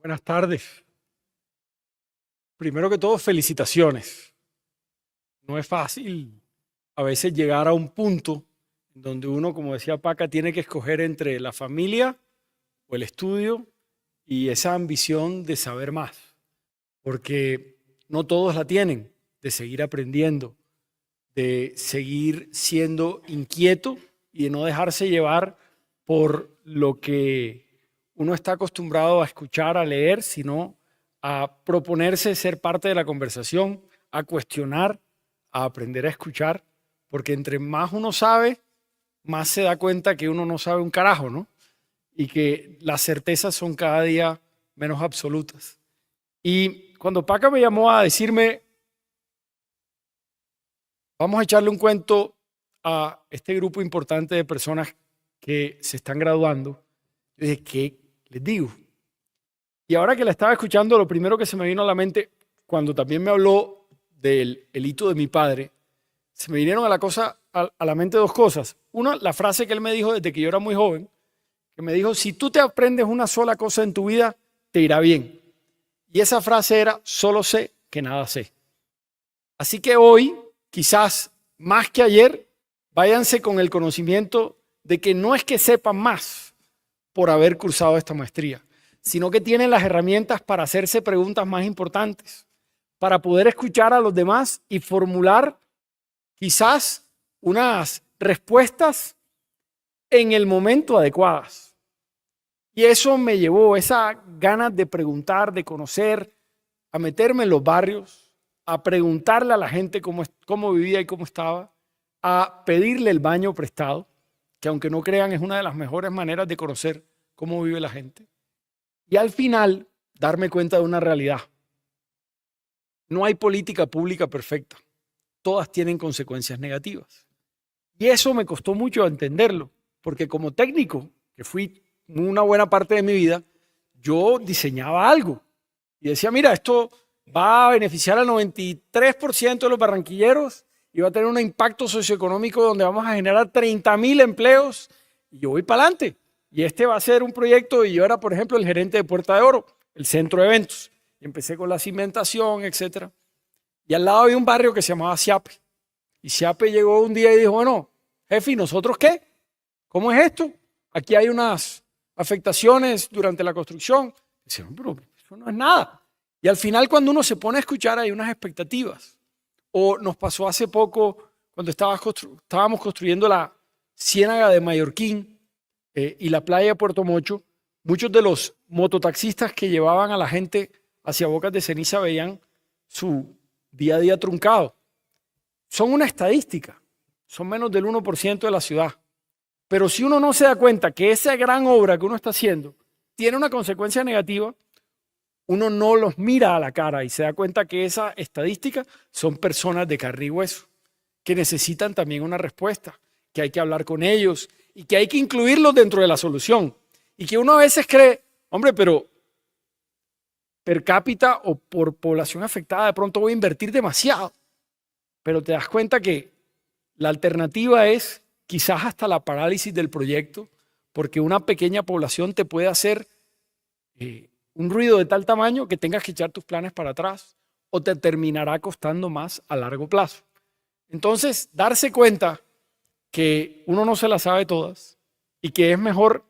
Buenas tardes. Primero que todo, felicitaciones. No es fácil a veces llegar a un punto en donde uno, como decía Paca, tiene que escoger entre la familia o el estudio y esa ambición de saber más, porque no todos la tienen, de seguir aprendiendo, de seguir siendo inquieto y de no dejarse llevar por lo que uno está acostumbrado a escuchar, a leer, sino a proponerse ser parte de la conversación, a cuestionar, a aprender a escuchar, porque entre más uno sabe, más se da cuenta que uno no sabe un carajo, ¿no? Y que las certezas son cada día menos absolutas. Y cuando Paca me llamó a decirme, vamos a echarle un cuento a este grupo importante de personas que se están graduando, yo dije, ¿qué les digo? Y ahora que la estaba escuchando, lo primero que se me vino a la mente, cuando también me habló del el hito de mi padre, se me vinieron a la mente dos cosas. Una, la frase que él me dijo desde que yo era muy joven, que me dijo, si tú te aprendes una sola cosa en tu vida, te irá bien. Y esa frase era, solo sé que nada sé. Así que hoy, quizás más que ayer, váyanse con el conocimiento de que no es que sepan más por haber cursado esta maestría, sino que tienen las herramientas para hacerse preguntas más importantes, para poder escuchar a los demás y formular quizás unas respuestas en el momento adecuadas. Y eso me llevó, esa ganas de preguntar, de conocer, a meterme en los barrios, a preguntarle a la gente cómo vivía y cómo estaba, a pedirle el baño prestado, que aunque no crean es una de las mejores maneras de conocer cómo vive la gente. Y al final, darme cuenta de una realidad. No hay política pública perfecta. Todas tienen consecuencias negativas. Y eso me costó mucho entenderlo, porque como técnico, que fui una buena parte de mi vida, yo diseñaba algo y decía, mira, esto va a beneficiar al 93% de los barranquilleros y va a tener un impacto socioeconómico donde vamos a generar 30.000 empleos y yo voy para adelante. Y este va a ser un proyecto, y yo era, por ejemplo, el gerente de Puerta de Oro, el centro de eventos. Y empecé con la cimentación, etcétera. Y al lado había un barrio que se llamaba Siape. Y Siape llegó un día y dijo, bueno, jefe, ¿y nosotros qué? ¿Cómo es esto? Aquí hay unas afectaciones durante la construcción. Decían, pero eso no es nada. Y al final, cuando uno se pone a escuchar, hay unas expectativas. O nos pasó hace poco, cuando estábamos construyendo la Ciénaga de Mallorquín y la playa de Puerto Mocho, muchos de los mototaxistas que llevaban a la gente hacia Bocas de Ceniza veían su día a día truncado. Son una estadística, son menos del 1% de la ciudad. Pero si uno no se da cuenta que esa gran obra que uno está haciendo tiene una consecuencia negativa, uno no los mira a la cara y se da cuenta que esa estadística son personas de carne y hueso, que necesitan también una respuesta, que hay que hablar con ellos y que hay que incluirlos dentro de la solución. Y que uno a veces cree, hombre, pero per cápita o por población afectada de pronto voy a invertir demasiado. Pero te das cuenta que la alternativa es quizás hasta la parálisis del proyecto, porque una pequeña población te puede hacer un ruido de tal tamaño que tengas que echar tus planes para atrás o te terminará costando más a largo plazo. Entonces, darse cuenta que uno no se las sabe todas y que es mejor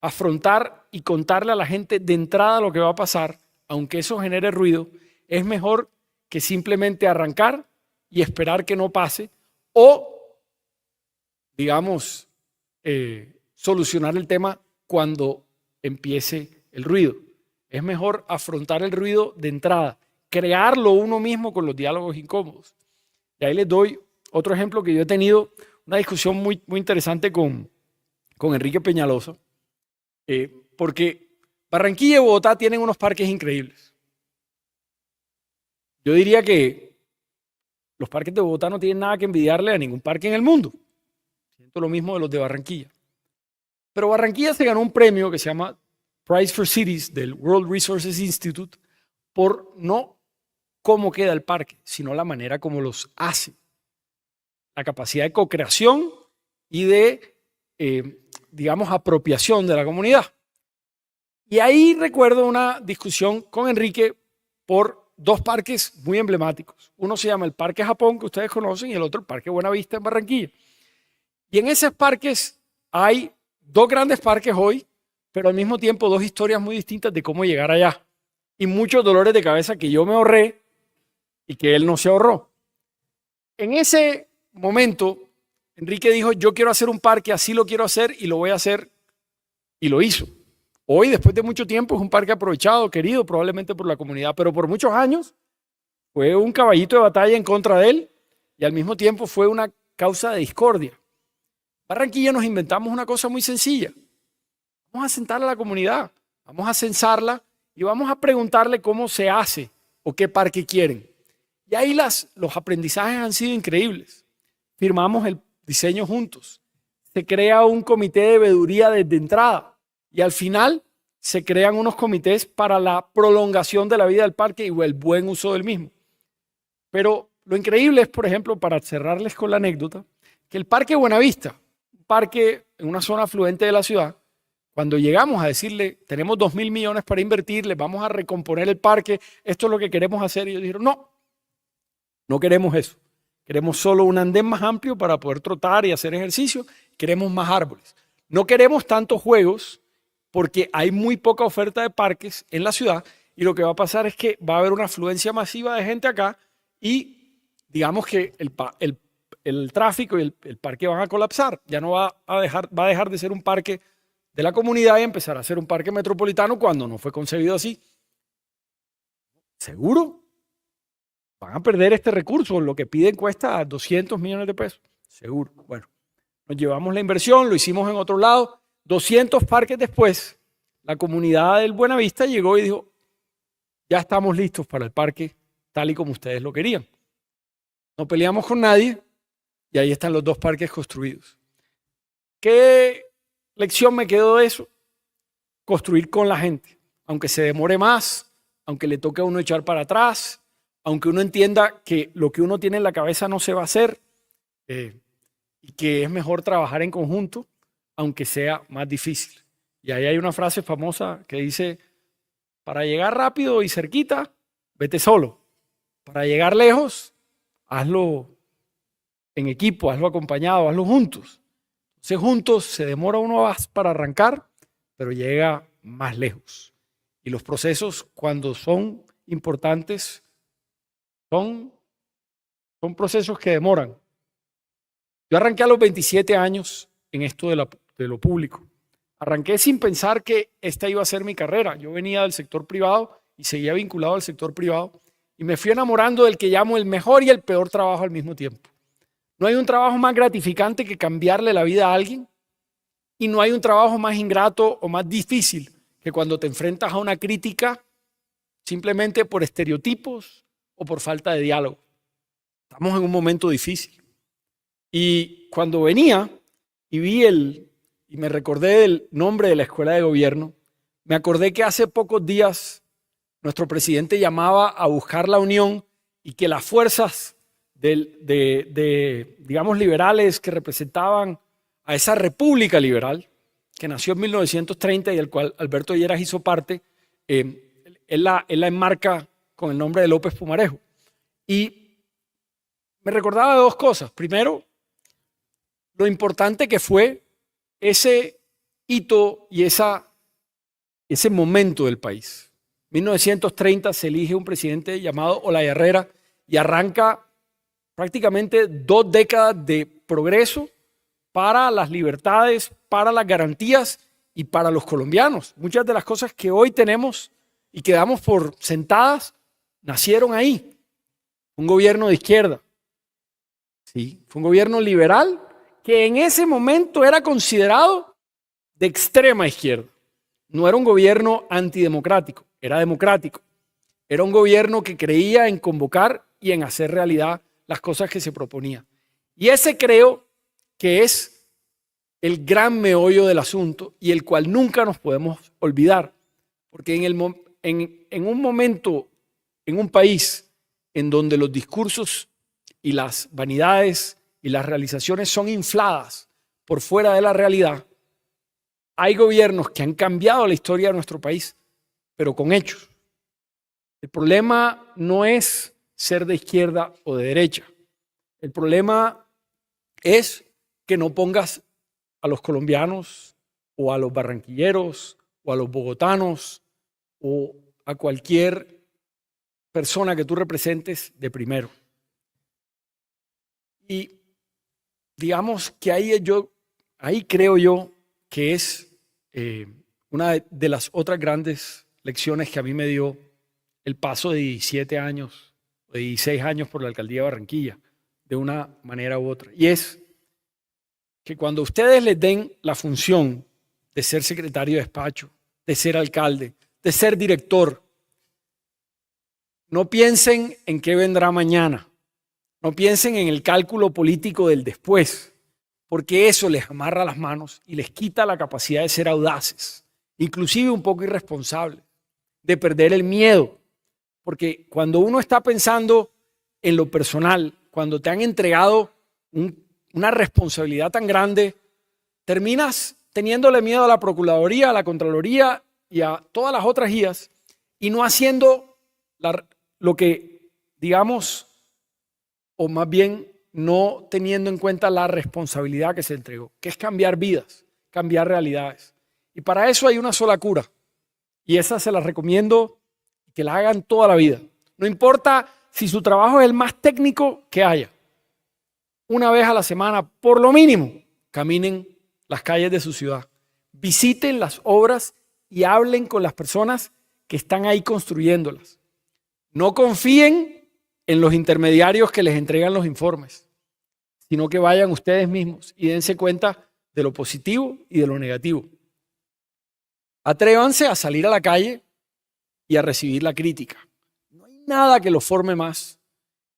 afrontar y contarle a la gente de entrada lo que va a pasar, aunque eso genere ruido, es mejor que simplemente arrancar y esperar que no pase o, digamos, solucionar el tema cuando empiece el ruido. Es mejor afrontar el ruido de entrada, crearlo uno mismo con los diálogos incómodos. Y ahí les doy otro ejemplo que yo he tenido, una discusión muy interesante con Enrique Peñalosa, porque Barranquilla y Bogotá tienen unos parques increíbles. Yo diría que los parques de Bogotá no tienen nada que envidiarle a ningún parque en el mundo. Siento lo mismo de los de Barranquilla. Pero Barranquilla se ganó un premio que se llama Prize for Cities del World Resources Institute por no cómo queda el parque, sino la manera como los hace. La capacidad de co-creación y de, digamos, apropiación de la comunidad. Y ahí recuerdo una discusión con Enrique por dos parques muy emblemáticos. Uno se llama el Parque Japón, que ustedes conocen, y el otro el Parque Buenavista en Barranquilla. Y en esos parques hay dos grandes parques hoy, pero al mismo tiempo dos historias muy distintas de cómo llegar allá. Y muchos dolores de cabeza que yo me ahorré y que él no se ahorró. En ese momento, Enrique dijo, yo quiero hacer un parque, así lo quiero hacer y lo voy a hacer. Y lo hizo. Hoy, después de mucho tiempo, es un parque aprovechado, querido probablemente por la comunidad, pero por muchos años fue un caballito de batalla en contra de él y al mismo tiempo fue una causa de discordia. Barranquilla nos inventamos una cosa muy sencilla. Vamos a sentar a la comunidad, vamos a censarla y vamos a preguntarle cómo se hace o qué parque quieren. Y ahí los aprendizajes han sido increíbles. Firmamos el diseño juntos. Se crea un comité de veeduría desde entrada y al final se crean unos comités para la prolongación de la vida del parque y el buen uso del mismo. Pero lo increíble es, por ejemplo, para cerrarles con la anécdota, que el Parque Buenavista, un parque en una zona afluente de la ciudad, cuando llegamos a decirle, tenemos 2.000 millones para invertir, les vamos a recomponer el parque, esto es lo que queremos hacer, y ellos dijeron, no queremos eso. Queremos solo un andén más amplio para poder trotar y hacer ejercicio. Queremos más árboles. No queremos tantos juegos porque hay muy poca oferta de parques en la ciudad y lo que va a pasar es que va a haber una afluencia masiva de gente acá y digamos que el tráfico y el parque van a colapsar. Ya no va a dejar de ser un parque de la comunidad y empezar a ser un parque metropolitano cuando no fue concebido así. ¿Seguro? Van a perder este recurso, lo que piden cuesta 200 millones de pesos, seguro. Bueno, nos llevamos la inversión, lo hicimos en otro lado, 200 parques después, la comunidad del Buenavista llegó y dijo, ya estamos listos para el parque tal y como ustedes lo querían. No peleamos con nadie y ahí están los dos parques construidos. ¿Qué lección me quedó de eso? Construir con la gente, aunque se demore más, aunque le toque a uno echar para atrás, aunque uno entienda que lo que uno tiene en la cabeza no se va a hacer y que es mejor trabajar en conjunto, aunque sea más difícil. Y ahí hay una frase famosa que dice, para llegar rápido y cerquita, vete solo. Para llegar lejos, hazlo en equipo, hazlo acompañado, hazlo juntos. Entonces juntos se demora uno más para arrancar, pero llega más lejos. Y los procesos, cuando son importantes, son procesos que demoran. Yo arranqué a los 27 años en esto de lo público. Arranqué sin pensar que esta iba a ser mi carrera. Yo venía del sector privado y seguía vinculado al sector privado y me fui enamorando del que llamo el mejor y el peor trabajo al mismo tiempo. No hay un trabajo más gratificante que cambiarle la vida a alguien y no hay un trabajo más ingrato o más difícil que cuando te enfrentas a una crítica simplemente por estereotipos o por falta de diálogo. Estamos en un momento difícil. Y cuando venía y y me recordé del nombre de la escuela de gobierno, me acordé que hace pocos días nuestro presidente llamaba a buscar la unión y que las fuerzas digamos, liberales que representaban a esa república liberal que nació en 1930 y del cual Alberto Lleras hizo parte, él la enmarca con el nombre de López Pumarejo. Y me recordaba de dos cosas. Primero, lo importante que fue ese hito y ese momento del país. En 1930 se elige un presidente llamado Olaya Herrera y arranca prácticamente 2 décadas de progreso para las libertades, para las garantías y para los colombianos. Muchas de las cosas que hoy tenemos y que damos por sentadas nacieron ahí. Un gobierno de izquierda. Sí, fue un gobierno liberal que en ese momento era considerado de extrema izquierda. No era un gobierno antidemocrático, era democrático. Era un gobierno que creía en convocar y en hacer realidad las cosas que se proponía. Y ese creo que es el gran meollo del asunto y el cual nunca nos podemos olvidar. Porque en un momento, en un país en donde los discursos y las vanidades y las realizaciones son infladas por fuera de la realidad, Hay gobiernos que han cambiado la historia de nuestro país, pero con hechos. El problema no es ser de izquierda o de derecha. El problema es que no pongas a los colombianos o a los barranquilleros o a los bogotanos o a cualquier persona que tú representes de primero. Y digamos que ahí creo yo que es una de las otras grandes lecciones que a mí me dio el paso de 17 años, de 16 años por la alcaldía de Barranquilla, de una manera u otra. Y es que cuando ustedes les den la función de ser secretario de despacho, de ser alcalde, de ser director, no piensen en qué vendrá mañana. No piensen en el cálculo político del después, porque eso les amarra las manos y les quita la capacidad de ser audaces, inclusive un poco irresponsables, de perder el miedo. Porque cuando uno está pensando en lo personal, cuando te han entregado una responsabilidad tan grande, terminas teniéndole miedo a la Procuraduría, a la Contraloría y a todas las otras guías y no haciendo lo que, digamos, o más bien no teniendo en cuenta la responsabilidad que se entregó, que es cambiar vidas, cambiar realidades. Y para eso hay una sola cura, y esa se la recomiendo que la hagan toda la vida. No importa si su trabajo es el más técnico que haya. Una vez a la semana, por lo mínimo, caminen las calles de su ciudad, visiten las obras y hablen con las personas que están ahí construyéndolas. No confíen en los intermediarios que les entregan los informes, sino que vayan ustedes mismos y dense cuenta de lo positivo y de lo negativo. Atrévanse a salir a la calle y a recibir la crítica. No hay nada que los forme más.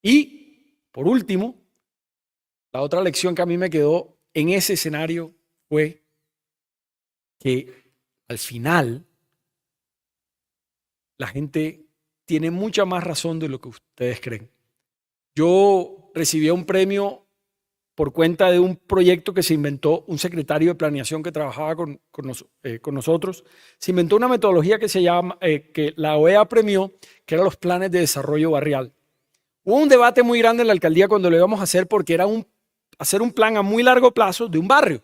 Y, por último, la otra lección que a mí me quedó en ese escenario fue que al final la gente tiene mucha más razón de lo que ustedes creen. Yo recibí un premio por cuenta de un proyecto que se inventó un secretario de planeación que trabajaba con nosotros. Se inventó una metodología que se llama, que la OEA premió, que eran los planes de desarrollo barrial. Hubo un debate muy grande en la alcaldía cuando lo íbamos a hacer porque era hacer un plan a muy largo plazo de un barrio.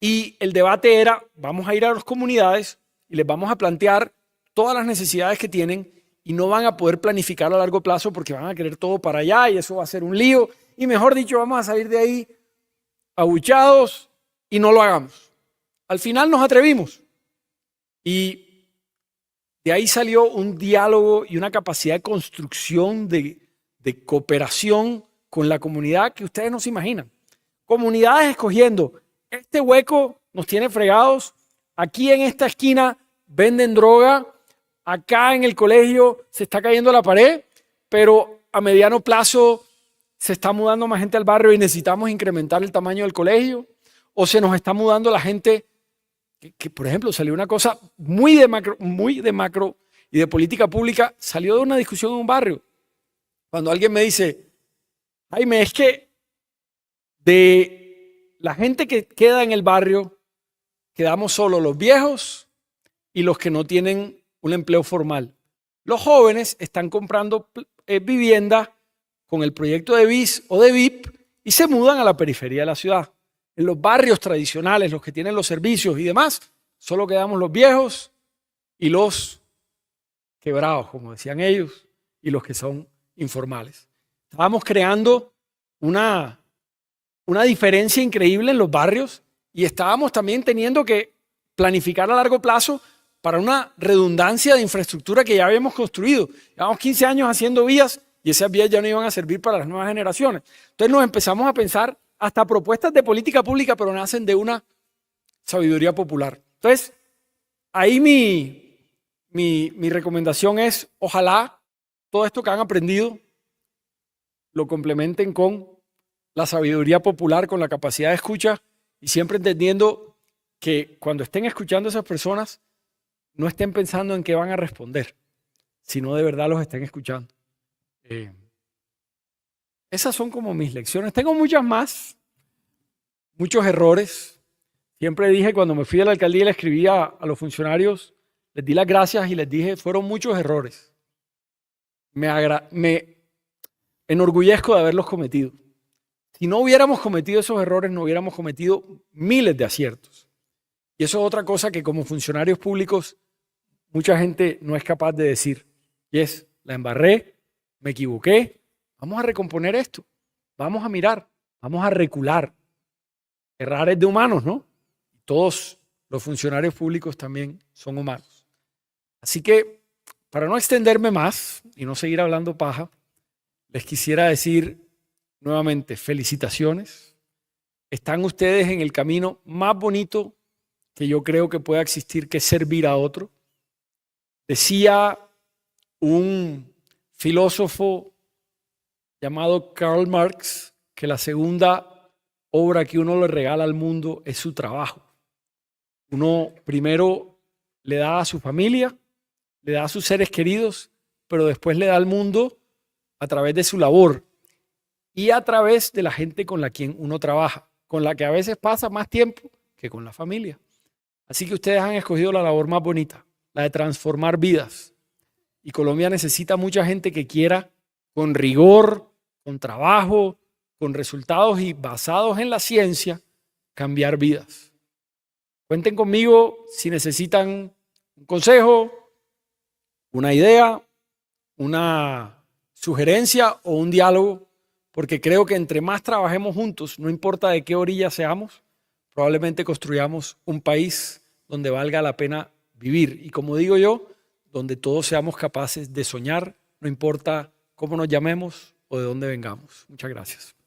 Y el debate era, vamos a ir a las comunidades y les vamos a plantear todas las necesidades que tienen y no van a poder planificar a largo plazo porque van a querer todo para allá y eso va a ser un lío. Y mejor dicho, vamos a salir de ahí abuchados y no lo hagamos. Al final nos atrevimos y de ahí salió un diálogo y una capacidad de construcción, de cooperación con la comunidad que ustedes no se imaginan. Comunidades escogiendo, este hueco nos tiene fregados, aquí en esta esquina venden droga, acá en el colegio se está cayendo la pared, pero a mediano plazo se está mudando más gente al barrio y necesitamos incrementar el tamaño del colegio, o se nos está mudando la gente, que por ejemplo salió una cosa muy de macro y de política pública, salió de una discusión en un barrio. Cuando alguien me dice, Jaime, es que de la gente que queda en el barrio, quedamos solo los viejos y los que no tienen un empleo formal. Los jóvenes están comprando vivienda con el proyecto de BIS o de VIP y se mudan a la periferia de la ciudad. En los barrios tradicionales, los que tienen los servicios y demás, solo quedamos los viejos y los quebrados, como decían ellos, y los que son informales. Estábamos creando una diferencia increíble en los barrios y estábamos también teniendo que planificar a largo plazo para una redundancia de infraestructura que ya habíamos construido. Llevamos 15 años haciendo vías y esas vías ya no iban a servir para las nuevas generaciones. Entonces nos empezamos a pensar hasta propuestas de política pública, pero nacen de una sabiduría popular. Entonces, ahí mi recomendación es, ojalá todo esto que han aprendido lo complementen con la sabiduría popular, con la capacidad de escucha y siempre entendiendo que cuando estén escuchando a esas personas, no estén pensando en qué van a responder, sino de verdad los estén escuchando. Esas son como mis lecciones. Tengo muchas más, muchos errores. siempre dije cuando me fui a la alcaldía, le escribí a los funcionarios, les di las gracias y les dije, fueron muchos errores. Me enorgullezco de haberlos cometido. Si no hubiéramos cometido esos errores, no hubiéramos cometido miles de aciertos. Y eso es otra cosa que como funcionarios públicos mucha gente no es capaz de decir. Y es, la embarré, me equivoqué, vamos a recomponer esto, vamos a mirar, vamos a recular. Errar es de humanos, ¿no? Todos los funcionarios públicos también son humanos. Así que, para no extenderme más y no seguir hablando paja, les quisiera decir nuevamente, felicitaciones. Están ustedes en el camino más bonito que yo creo que pueda existir, que es servir a otro. Decía un filósofo llamado Karl Marx que la segunda obra que uno le regala al mundo es su trabajo. Uno primero le da a su familia, le da a sus seres queridos, pero después le da al mundo a través de su labor y a través de la gente con la quien uno trabaja, con la que a veces pasa más tiempo que con la familia. Así que ustedes han escogido la labor más bonita, la de transformar vidas. Y Colombia necesita mucha gente que quiera, con rigor, con trabajo, con resultados y basados en la ciencia, cambiar vidas. Cuenten conmigo si necesitan un consejo, una idea, una sugerencia o un diálogo, porque creo que entre más trabajemos juntos, no importa de qué orilla seamos, probablemente construyamos un país donde valga la pena vivir. Y como digo yo, donde todos seamos capaces de soñar, no importa cómo nos llamemos o de dónde vengamos. Muchas gracias.